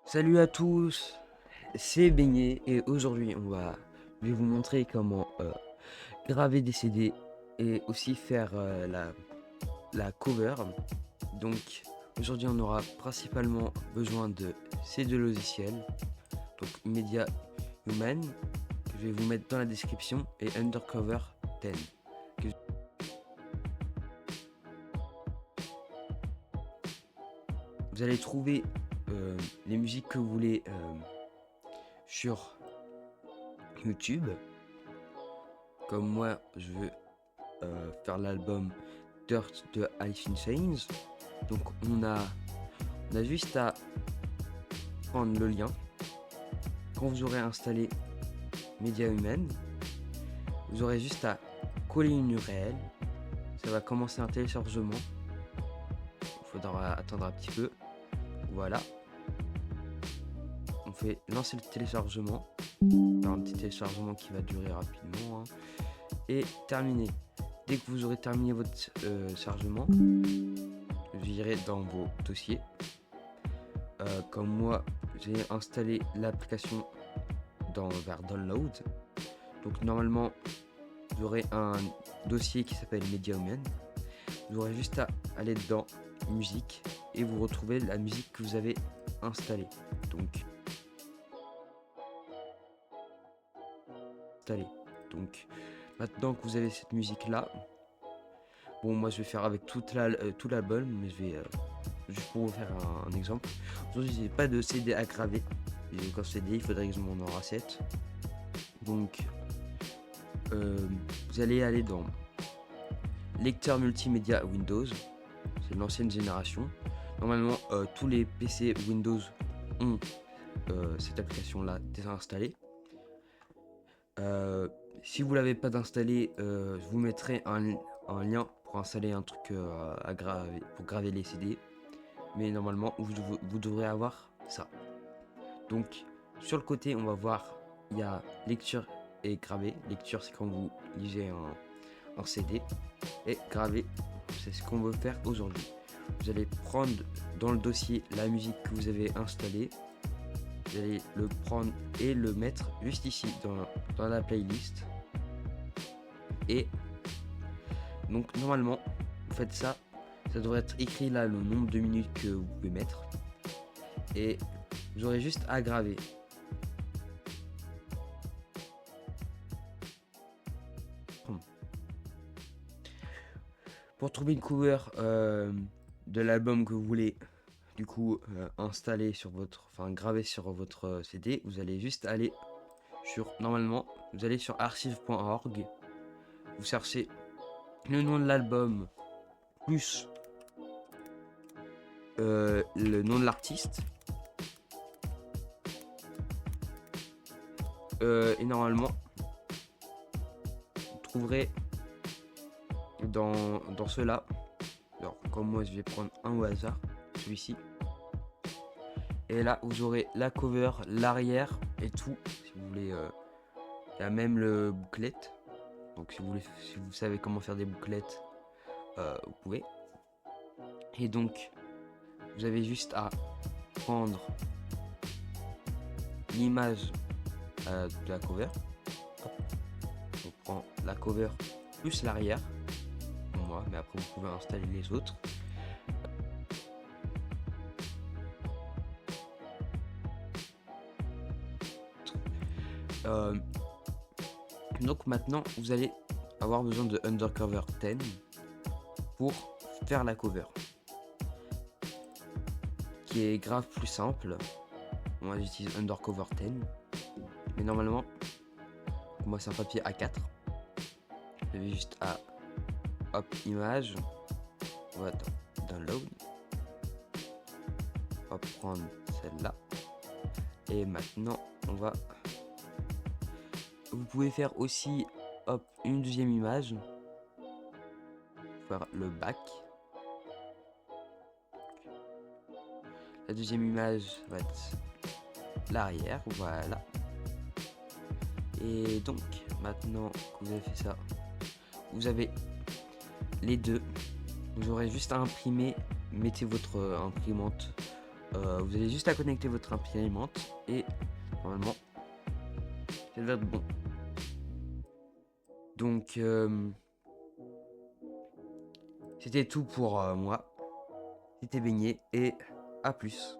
Salut à tous, c'est Beignet et aujourd'hui je vais vous montrer comment graver des CD et aussi faire la cover. Donc aujourd'hui on aura principalement besoin de ces deux logiciels, donc Media Human que je vais vous mettre dans la description et Undercover 10. que- Vous allez trouver les musiques que vous voulez sur YouTube. Comme moi je veux faire l'album Dirt de Alice in Chains. Donc on a juste à prendre le lien. Quand vous aurez installé Media Human, vous aurez juste à coller une URL. Ça va commencer un téléchargement. Il faudra attendre un petit peu. Voilà. On fait lancer le téléchargement. Un petit téléchargement qui va durer rapidement. Et terminé. Dès que vous aurez terminé votre chargement, vous irez dans vos dossiers. Comme moi, j'ai installé l'application vers Download. Donc normalement, vous aurez un dossier qui s'appelle Mediahuman. Vous aurez juste à aller dedans, musique, et vous retrouvez la musique que vous avez installée. Donc, installée. Donc, maintenant que vous avez cette musique-là, bon, moi je vais faire avec tout l'album, mais je vais juste pour vous faire un exemple. Aujourd'hui, j'ai pas de CD à graver. Et comme CD, il faudrait que je m'en rachète. Donc, vous allez aller dans lecteur multimédia Windows, c'est l'ancienne génération. Normalement, tous les PC Windows ont cette application-là désinstallée. Si vous l'avez pas d'installé, je vous mettrai un lien pour installer un truc à graver, pour graver les CD. Mais normalement, vous devrez avoir ça. Donc, sur le côté, on va voir, il y a lecture et graver. Lecture, c'est quand vous lisez un CD. Et graver, c'est ce qu'on veut faire aujourd'hui. Vous allez prendre dans le dossier la musique que vous avez installée. Vous allez le prendre et le mettre juste ici dans la playlist. Et donc normalement, vous faites ça. Ça devrait être écrit là le nombre de minutes que vous pouvez mettre. Et vous aurez juste à graver. Pour trouver une cover de l'album que vous voulez du coup installer sur graver sur votre CD, vous allez juste aller normalement, vous allez sur archive.org, vous cherchez le nom de l'album plus le nom de l'artiste. Et normalement, vous trouverez dans cela. Alors, comme moi, je vais prendre un au hasard, celui-ci. Et là, vous aurez la cover, l'arrière et tout. Si vous voulez, il y a même le bouclette. Donc, si vous savez comment faire des bouclettes, vous pouvez. Et donc, vous avez juste à prendre l'image de la cover. On prend la cover plus l'arrière. Pour moi, mais après, vous pouvez installer les autres. Donc maintenant, vous allez avoir besoin de Undercover 10 pour faire la cover, qui est grave plus simple. Moi, j'utilise Undercover 10, mais normalement, pour moi, c'est un papier A4. Vous avez juste à hop, image, on va dans download, on va prendre celle-là, et maintenant, vous pouvez faire aussi hop une deuxième image, faire le back. La deuxième image va être l'arrière, voilà. Et donc maintenant que vous avez fait ça, vous avez les deux. Vous aurez juste à imprimer. Mettez votre imprimante vous avez juste à connecter votre imprimante et normalement ça devrait être bon. Donc c'était tout pour moi. C'était Beignet et à plus.